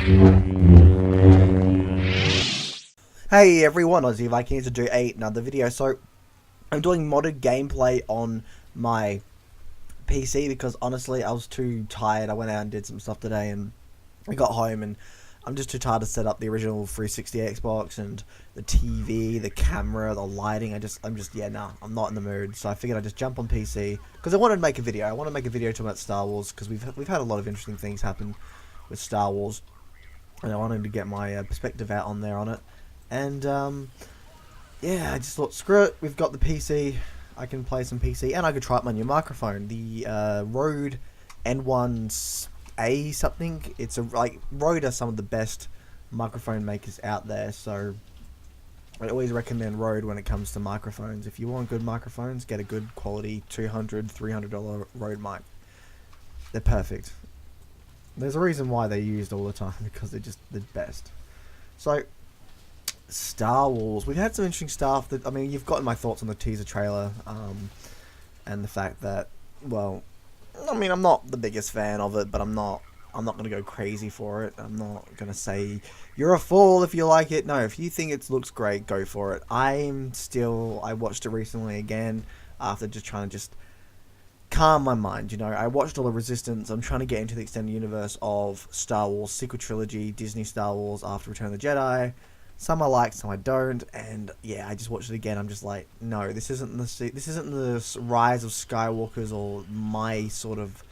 Hey everyone, Ozzy Viking here to do another video. So, I'm doing modded gameplay on my PC because honestly I was too tired. I went out and did some stuff today and I got home and I'm just too tired to set up the original 360 Xbox and the TV, the camera, the lighting. I'm not in the mood. So I figured I'd just jump on PC because I wanted to make a video. I want to make a video talking about Star Wars because we've had a lot of interesting things happen with Star Wars, and I wanted to get my perspective out on there on it. And yeah, I just thought, screw it. We've got the PC. I can play some PC, and I could try out my new microphone, the Rode N1A something. It's Rode are some of the best microphone makers out there, so I always recommend Rode when it comes to microphones. If you want good microphones, get a good quality $200, $300 Rode mic. They're perfect. There's a reason why they're used all the time, because they're just the best. So, Star Wars. We've had some interesting stuff. You've gotten my thoughts on the teaser trailer, and the fact that, well, I'm not the biggest fan of it, but I'm not going to go crazy for it. I'm not going to say, you're a fool if you like it. No, if you think it looks great, go for it. I watched it recently again, after just trying to calm my mind. I watched all the Resistance. I'm trying to get into the extended universe of Star Wars sequel trilogy, Disney Star Wars after Return of the Jedi. Some I like, some I don't, and yeah, I just watched it again. I'm just like, no, this isn't the Rise of Skywalkers or my sort of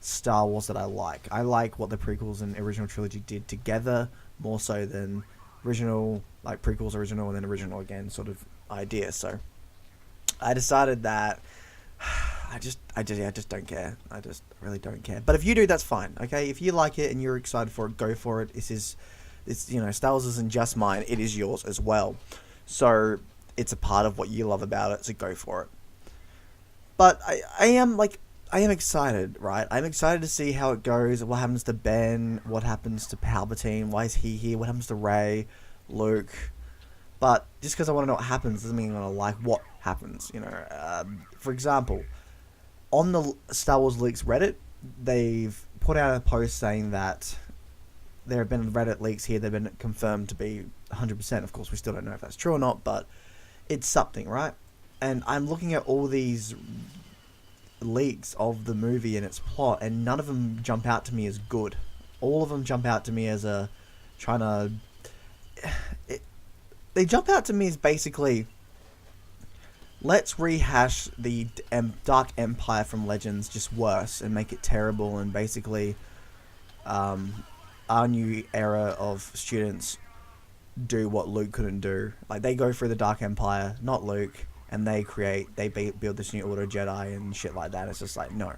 Star Wars that I like. I like what the prequels and original trilogy did together, more so than original, like prequels, original, and then original again sort of idea. So I decided that I just don't care. I just really don't care. But if you do, that's fine. Okay, if you like it and you're excited for it, go for it. Star Wars isn't just mine, it is yours as well. So, it's a part of what you love about it, so go for it. But I am excited, right? I'm excited to see how it goes, what happens to Ben, what happens to Palpatine, why is he here, what happens to Rey, Luke. But just because I want to know what happens doesn't mean I'm going to like what happens, For example, on the Star Wars Leaks Reddit, they've put out a post saying that there have been Reddit leaks here that have been confirmed to be 100%. Of course, we still don't know if that's true or not, but it's something, right? And I'm looking at all these leaks of the movie and its plot, and none of them jump out to me as good. All of them jump out to me as they jump out to me as basically, let's rehash the Dark Empire from Legends, just worse, and make it terrible, and basically, our new era of students do what Luke couldn't do. Like, they go through the Dark Empire, not Luke, and they build this new Order Jedi and shit like that. It's just like, no.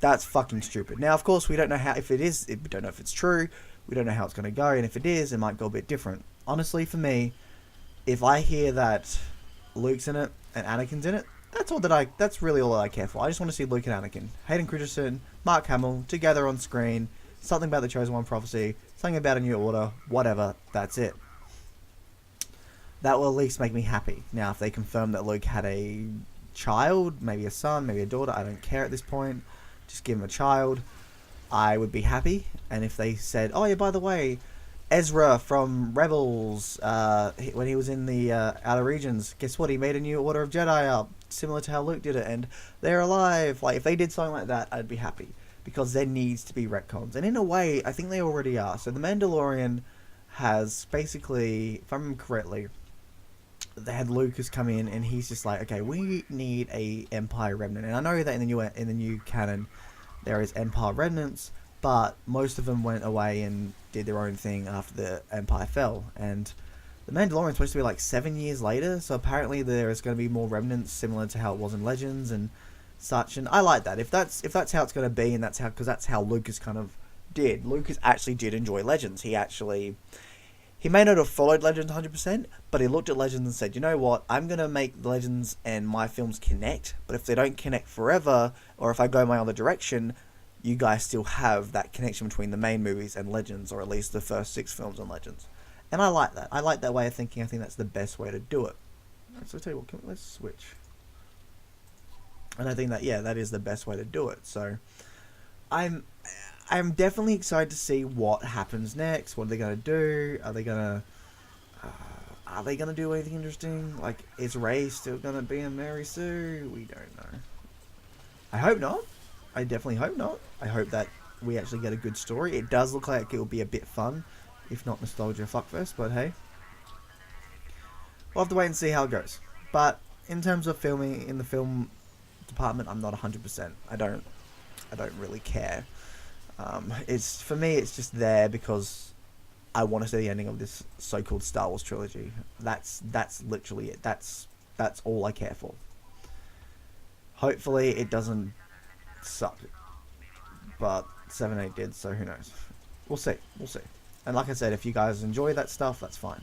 That's fucking stupid. Now, of course, we don't know we don't know if it's true, we don't know how it's going to go, and if it is, it might go a bit different. Honestly, for me, if I hear that Luke's in it and Anakin's in it, that's really all that I care for. I just want to see Luke and Anakin, Hayden Christensen, Mark Hamill, together on screen. Something about the Chosen One prophecy, something about a new order, whatever, that's it. That will at least make me happy. Now, if they confirm that Luke had a child, maybe a son, maybe a daughter, I don't care at this point. Just give him a child. I would be happy. And if they said, oh yeah, by the way, Ezra from Rebels, when he was in the Outer Regions, guess what? He made a new Order of Jedi up, similar to how Luke did it, and they're alive. Like, if they did something like that, I'd be happy. Because there needs to be retcons. And in a way, I think they already are. So the Mandalorian has basically, if I remember correctly, they had Lucas come in and he's just like, okay, we need a Empire Remnant. And I know that in the new canon there is Empire Remnants, but most of them went away and did their own thing after the Empire fell. And the Mandalorian is supposed to be like 7 years later, so apparently there is going to be more remnants similar to how it was in Legends and such, and I like that. If that's how it's going to be, and because that's how Lucas kind of did. Lucas actually did enjoy Legends. He may not have followed Legends 100%, but he looked at Legends and said, you know what, I'm going to make Legends and my films connect, but if they don't connect forever, or if I go my other direction, you guys still have that connection between the main movies and Legends, or at least the first 6 films on Legends. And I like that. I like that way of thinking. I think that's the best way to do it. So I'll tell you what, let's switch. And I think that, yeah, that is the best way to do it. So, I'm I'm definitely excited to see what happens next. What are they gonna do? Are they gonna do anything interesting? Like, is Rey still gonna be a Mary Sue? We don't know. I hope not. I definitely hope not. I hope that we actually get a good story. It does look like it'll be a bit fun, if not nostalgia fuckfest. But hey, we'll have to wait and see how it goes. But in terms of filming in the film department, I'm not 100%. I don't really care. It's for me, it's just there because I want to see the ending of this so-called Star Wars trilogy. That's literally it. That's all I care for. Hopefully, it doesn't suck. But 7-8 did, so who knows? We'll see. And like I said, if you guys enjoy that stuff, that's fine.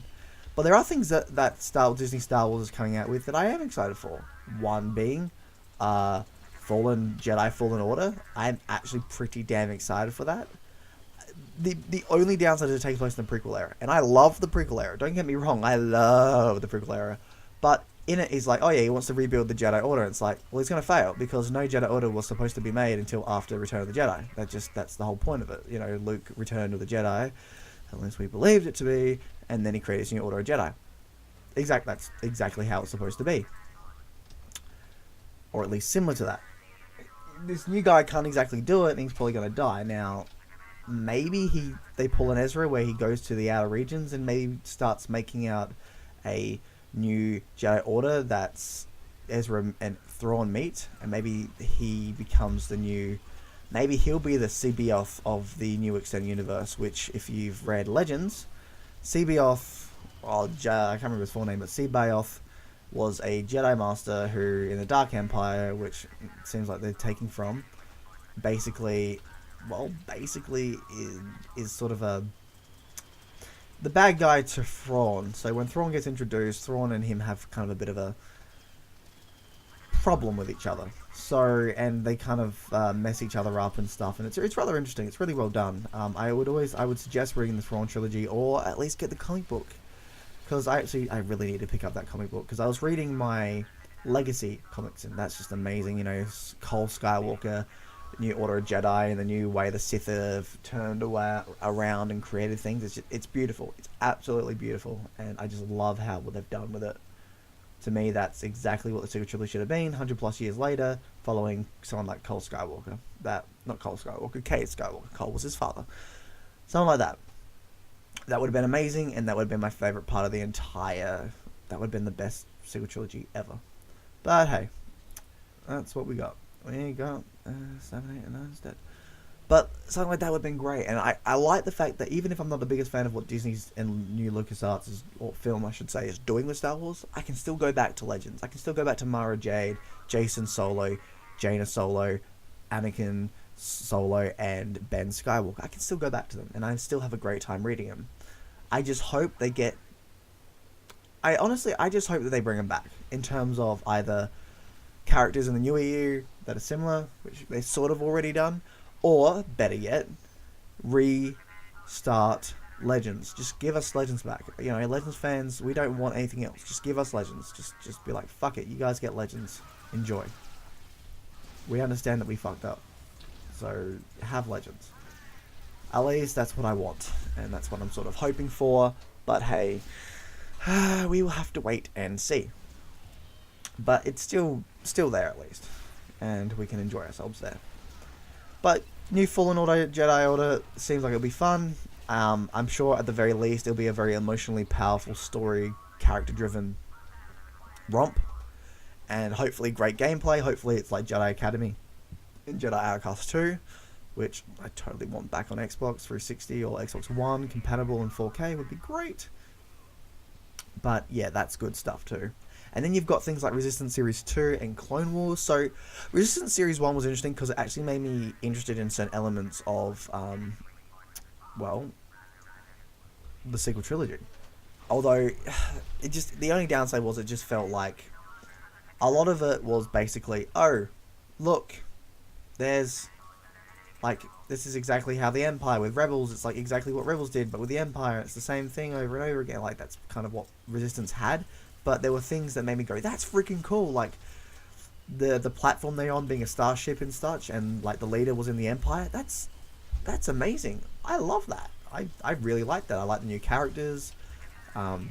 But there are things that Disney Star Wars is coming out with that I am excited for. One being, Jedi Fallen Order. I'm actually pretty damn excited for that. The only downside is it takes place in the prequel era, and I love the prequel era. Don't get me wrong, I love the prequel era. But in it, he's like, oh yeah, he wants to rebuild the Jedi Order. And it's like, well, he's going to fail because no Jedi Order was supposed to be made until after Return of the Jedi. That's the whole point of it. You know, Luke returned to the Jedi, at least we believed it to be, and then he created his new Order of Jedi. That's exactly how it's supposed to be, or at least similar to that. This new guy can't exactly do it, and he's probably going to die. Now, maybe they pull an Ezra where he goes to the outer regions and maybe starts making out a new Jedi Order that's Ezra and Thrawn meet, and maybe he becomes maybe he'll be the C'Baoth of the new extended universe, which, if you've read Legends, C'Baoth, I can't remember his full name, but C'Baoth was a Jedi Master who, in the Dark Empire, which it seems like they're taking from, basically is sort of the bad guy to Thrawn. So when Thrawn gets introduced, Thrawn and him have kind of a bit of a problem with each other. So, and they kind of mess each other up and stuff, and it's rather interesting. It's really well done. I would suggest reading the Thrawn trilogy, or at least get the comic book, because I really need to pick up that comic book, because I was reading my Legacy comics, and that's just amazing. You know, Cole Skywalker, new Order of Jedi, and the new way the Sith have turned around and created things. It's beautiful. It's absolutely beautiful, and I just love what they've done with it. To me, that's exactly what the sequel trilogy should have been. 100+ years later, following someone like Cole Skywalker. Not Cole Skywalker, Cade Skywalker. Cole was his father. Something like that. That would have been amazing, and that would have been my favorite part of the entire. That would have been the best sequel trilogy ever. But hey, that's what we got. We got 7, 8, and 9 instead. But something like that would have been great. And I like the fact that even if I'm not the biggest fan of what Disney's and new LucasArts, or film I should say, is doing with Star Wars, I can still go back to Legends. I can still go back to Mara Jade, Jason Solo, Jaina Solo, Anakin Solo, and Ben Skywalker. I can still go back to them, and I still have a great time reading them. I just hope they get... I just hope that they bring them back, in terms of either characters in the new EU that are similar, which they've sort of already done, or, better yet, restart Legends. Just give us Legends back. You know, Legends fans, we don't want anything else. Just give us Legends. Just be like, fuck it, you guys get Legends. Enjoy. We understand that we fucked up. So, have Legends. At least that's what I want. And that's what I'm sort of hoping for. But hey, we will have to wait and see. But it's still there at least. And we can enjoy ourselves there. But new Fallen Order, Jedi Order, seems like it'll be fun. I'm sure at the very least it'll be a very emotionally powerful story, character-driven romp. And hopefully great gameplay. Hopefully it's like Jedi Academy and Jedi Outcast 2, which I totally want back on Xbox 360 or Xbox One, compatible in 4K would be great. But yeah, that's good stuff too. And then you've got things like Resistance Series 2 and Clone Wars. So Resistance Series 1 was interesting because it actually made me interested in certain elements of, the sequel trilogy. Although, the only downside was it just felt like a lot of it was basically, oh, look, this is exactly how the Empire with Rebels, it's like exactly what Rebels did, but with the Empire, it's the same thing over and over again. Like, that's kind of what Resistance had. But there were things that made me go, that's freaking cool. Like, the platform they're on being a starship and such, and, like, the leader was in the Empire. That's That's amazing. I love that. I really like that. I like the new characters. Um,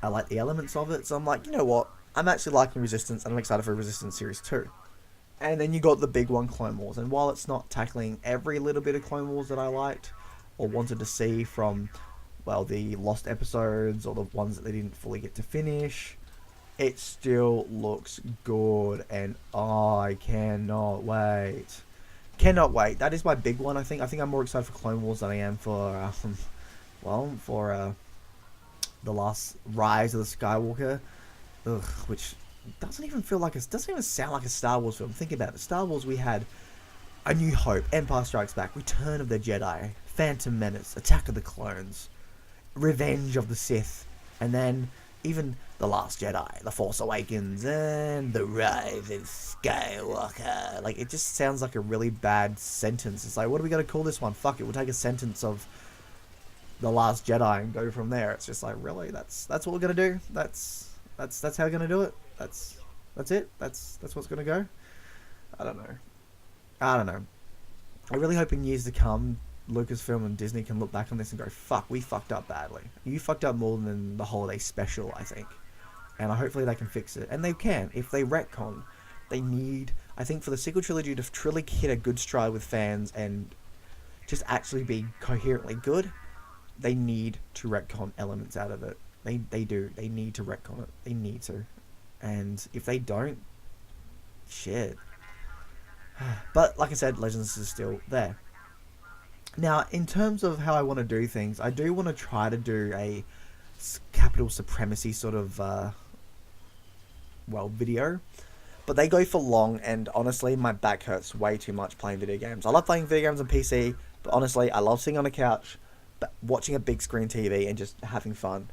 I like the elements of it. So I'm like, you know what? I'm actually liking Resistance, and I'm excited for Resistance Series 2. And then you got the big one, Clone Wars. And while it's not tackling every little bit of Clone Wars that I liked or wanted to see from, well, the lost episodes or the ones that they didn't fully get to finish, it still looks good. And I cannot wait. Cannot wait. That is my big one, I think. I think I'm more excited for Clone Wars than I am for, the last Rise of the Skywalker. Ugh, which doesn't even feel like doesn't even sound like a Star Wars film. Think about it. Star Wars, we had A New Hope, Empire Strikes Back, Return of the Jedi, Phantom Menace, Attack of the Clones, Revenge of the Sith, and then even The Last Jedi, The Force Awakens, and The Rise of Skywalker. Like, it just sounds like a really bad sentence. It's like, what are we going to call this one? Fuck it, we'll take a sentence of The Last Jedi and go from there. It's just like, really? That's what we're going to do? That's how we're going to do it? That's it? That's what's going to go? I don't know. I really hope in years to come, Lucasfilm and Disney can look back on this and go, fuck, we fucked up badly. You fucked up more than the holiday special, I think. And hopefully they can fix it. And they can. If they retcon, they need, I think, for the sequel trilogy to truly hit a good stride with fans and just actually be coherently good, they need to retcon elements out of it. They do. They need to retcon it. They need to. And if they don't, shit. But, like I said, Legends is still there. Now, in terms of how I want to do things, I do want to try to do a capital supremacy sort of, video. But they go for long, and honestly, my back hurts way too much playing video games. I love playing video games on PC, but honestly, I love sitting on a couch, watching a big screen TV, and just having fun.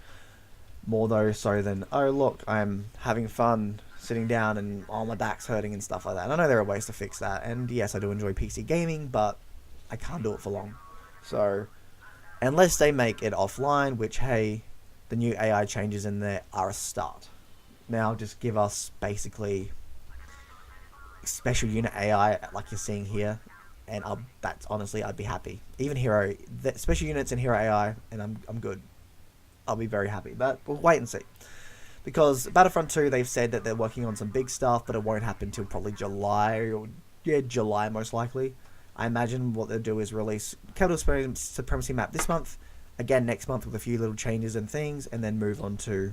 More though so than, oh look, I'm having fun sitting down and my back's hurting and stuff like that. And I know there are ways to fix that, and yes, I do enjoy PC gaming, but I can't do it for long. So, unless they make it offline, which, hey, the new AI changes in there are a start. Now just give us basically special unit AI like you're seeing here, and that's honestly, I'd be happy. Even Hero, special units in Hero AI, and I'm good. I'll be very happy, but we'll wait and see. Because Battlefront 2, they've said that they're working on some big stuff, but it won't happen until probably July, July most likely. I imagine what they'll do is release Capital Supremacy map this month, again next month with a few little changes and things, and then move on to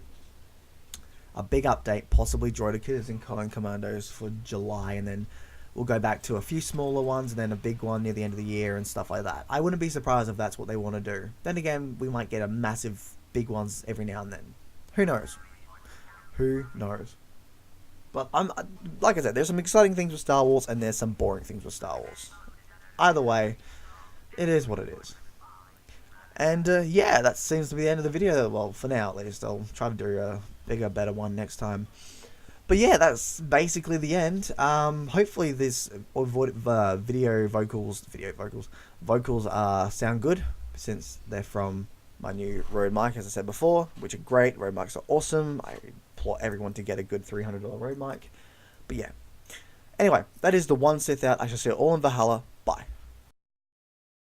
a big update, possibly Droidicas and Clone Commandos for July, and then we'll go back to a few smaller ones, and then a big one near the end of the year and stuff like that. I wouldn't be surprised if that's what they want to do. Then again, we might get a massive big ones every now and then. Who knows? Who knows? But like I said, there's some exciting things with Star Wars, and there's some boring things with Star Wars. Either way, it is what it is. And yeah, that seems to be the end of the video. Well, for now at least. I'll try to do a bigger, better one next time. But yeah, that's basically the end. Hopefully this vocals sound good, since they're from my new Rode mic, as I said before, which are great. Rode mics are awesome. I implore everyone to get a good $300 Rode mic. But yeah. Anyway, that is the one Sith out. I shall see you all in Valhalla.